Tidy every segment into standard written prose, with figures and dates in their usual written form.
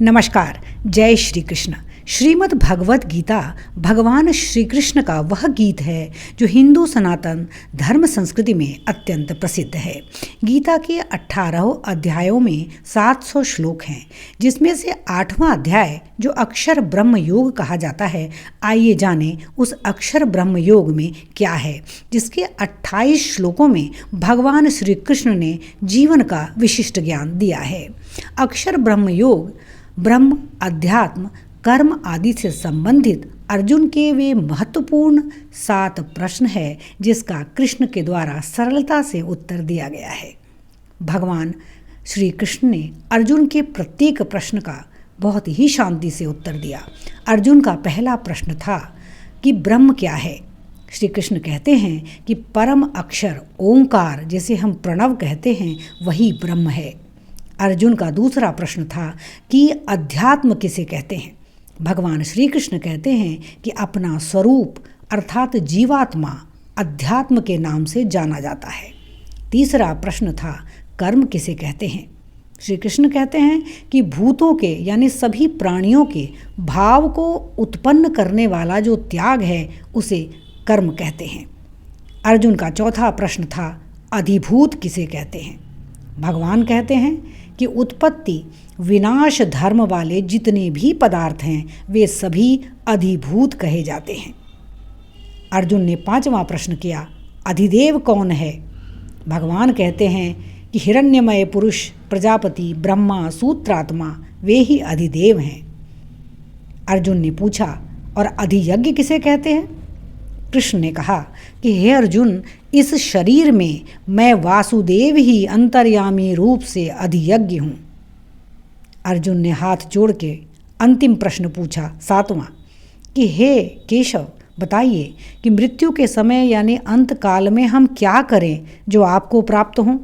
नमस्कार। जय श्री कृष्ण। श्रीमद् भगवत गीता भगवान श्री कृष्ण का वह गीत है जो हिंदू सनातन धर्म संस्कृति में अत्यंत प्रसिद्ध है। गीता के 18 अध्यायों में 700 श्लोक हैं, जिसमें से 8वां अध्याय जो अक्षर ब्रह्म योग कहा जाता है। आइए जानें उस अक्षर ब्रह्म योग में क्या है, जिसके 28 श्लोकों में भगवान श्री कृष्ण ने जीवन का विशिष्ट ज्ञान दिया है। अक्षर ब्रह्म योग ब्रह्म, अध्यात्म, कर्म आदि से संबंधित अर्जुन के वे महत्वपूर्ण 7 प्रश्न है, जिसका कृष्ण के द्वारा सरलता से उत्तर दिया गया है। भगवान श्री कृष्ण ने अर्जुन के प्रत्येक प्रश्न का बहुत ही शांति से उत्तर दिया। अर्जुन का पहला प्रश्न था कि ब्रह्म क्या है। श्री कृष्ण कहते हैं कि परम अक्षर ओंकार, जिसे हम प्रणव कहते हैं, वही ब्रह्म है। अर्जुन का दूसरा प्रश्न था कि अध्यात्म किसे कहते हैं। भगवान श्री कृष्ण कहते हैं कि अपना स्वरूप अर्थात जीवात्मा अध्यात्म के नाम से जाना जाता है। तीसरा प्रश्न था कर्म किसे कहते हैं। श्री कृष्ण कहते हैं कि भूतों के यानी सभी प्राणियों के भाव को उत्पन्न करने वाला जो त्याग है उसे कर्म कहते हैं। अर्जुन का चौथा प्रश्न था अधिभूत किसे कहते हैं। भगवान कहते हैं कि उत्पत्ति विनाश धर्म वाले जितने भी पदार्थ हैं वे सभी अधिभूत कहे जाते हैं। अर्जुन ने 5वां प्रश्न किया अधिदेव कौन है। भगवान कहते हैं कि हिरण्यमय पुरुष, प्रजापति, ब्रह्मा, सूत्रात्मा वे ही अधिदेव हैं। अर्जुन ने पूछा और अधियज्ञ किसे कहते हैं। कृष्ण ने कहा कि हे अर्जुन, इस शरीर में मैं वासुदेव ही अंतर्यामी रूप से अधियज्ञ हूँ। अर्जुन ने हाथ जोड़ के अंतिम प्रश्न पूछा 7वां कि हे केशव, बताइए कि मृत्यु के समय यानी अंत काल में हम क्या करें जो आपको प्राप्त हों।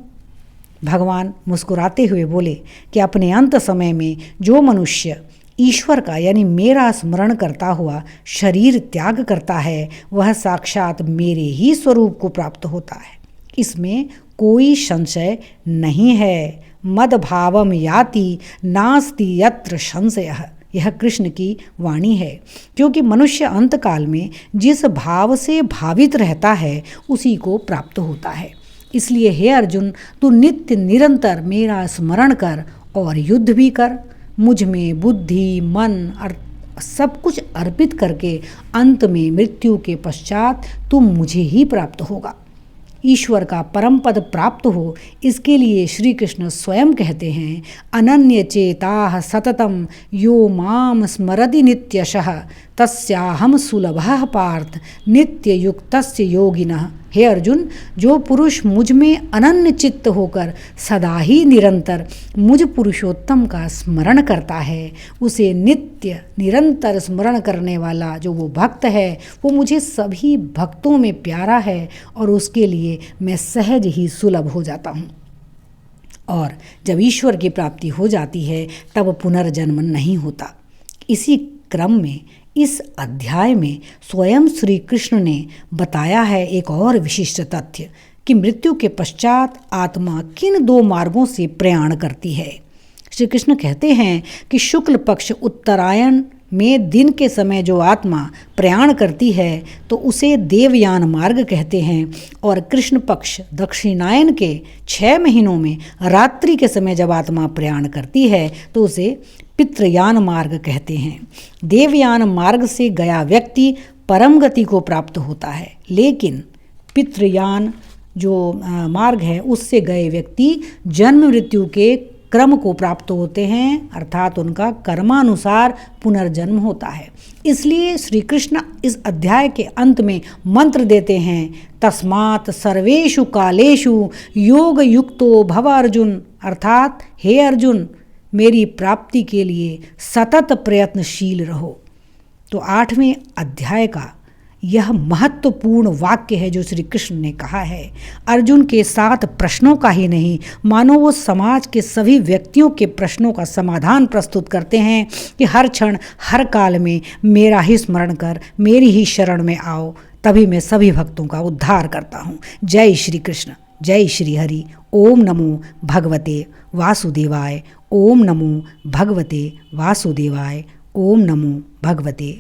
भगवान मुस्कुराते हुए बोले कि अपने अंत समय में जो मनुष्य ईश्वर का यानी मेरा स्मरण करता हुआ शरीर त्याग करता है वह साक्षात मेरे ही स्वरूप को प्राप्त होता है। इसमें कोई संशय नहीं है। मद्भावम याति नास्ति यत्र संशयः। यह कृष्ण की वाणी है, क्योंकि मनुष्य अंतकाल में जिस भाव से भावित रहता है उसी को प्राप्त होता है। इसलिए हे अर्जुन, तू नित्य निरंतर मेरा स्मरण कर और युद्ध भी कर। मुझ में बुद्धि, मन और सब कुछ अर्पित करके अंत में मृत्यु के पश्चात तुम मुझे ही प्राप्त होगा। ईश्वर का परम पद प्राप्त हो, इसके लिए श्री कृष्ण स्वयं कहते हैं अनन्य चेताः सततम यो माम स्मरति नित्यशः तस्याहम सुलभः पार्थ नित्य युक्तस्य योगिनः। हे अर्जुन, जो पुरुष मुझ में अनन्य चित्त होकर सदा ही निरंतर मुझ पुरुषोत्तम का स्मरण करता है, उसे नित्य निरंतर स्मरण करने वाला जो वो भक्त है वो मुझे सभी भक्तों में प्यारा है और उसके लिए मैं सहज ही सुलभ हो जाता हूँ। और जब ईश्वर की प्राप्ति हो जाती है तब पुनर्जन्म नहीं होता। इसी क्रम में इस अध्याय में स्वयं श्री कृष्ण ने बताया है एक और विशिष्ट तथ्य कि मृत्यु के पश्चात आत्मा किन 2 मार्गों से प्रयाण करती है। श्री कृष्ण कहते हैं कि शुक्ल पक्ष उत्तरायण में दिन के समय जो आत्मा प्रयाण करती है तो उसे देवयान मार्ग कहते हैं, और कृष्ण पक्ष दक्षिणायन के 6 महीनों में रात्रि के समय जब आत्मा प्रयाण करती है तो उसे पितृयान मार्ग कहते हैं। देवयान मार्ग से गया व्यक्ति परम गति को प्राप्त होता है, लेकिन पितृयान जो मार्ग है उससे गए व्यक्ति जन्म मृत्यु के क्रम को प्राप्त होते हैं, अर्थात उनका कर्मानुसार पुनर्जन्म होता है। इसलिए श्री कृष्ण इस अध्याय के अंत में मंत्र देते हैं तस्मात् सर्वेषु कालेषु योग युक्तो भव अर्जुन, अर्थात हे अर्जुन, मेरी प्राप्ति के लिए सतत प्रयत्नशील रहो। तो 8वें अध्याय का यह महत्वपूर्ण वाक्य है जो श्री कृष्ण ने कहा है। अर्जुन के 7 प्रश्नों का ही नहीं, मानो वो समाज के सभी व्यक्तियों के प्रश्नों का समाधान प्रस्तुत करते हैं कि हर क्षण हर काल में मेरा ही स्मरण कर, मेरी ही शरण में आओ, तभी मैं सभी भक्तों का उद्धार करता हूँ। जय श्री कृष्ण, जय श्री हरि। ओम नमो भगवते वासुदेवाय। ओम नमो भगवते वासुदेवाय। ओम नमो भगवते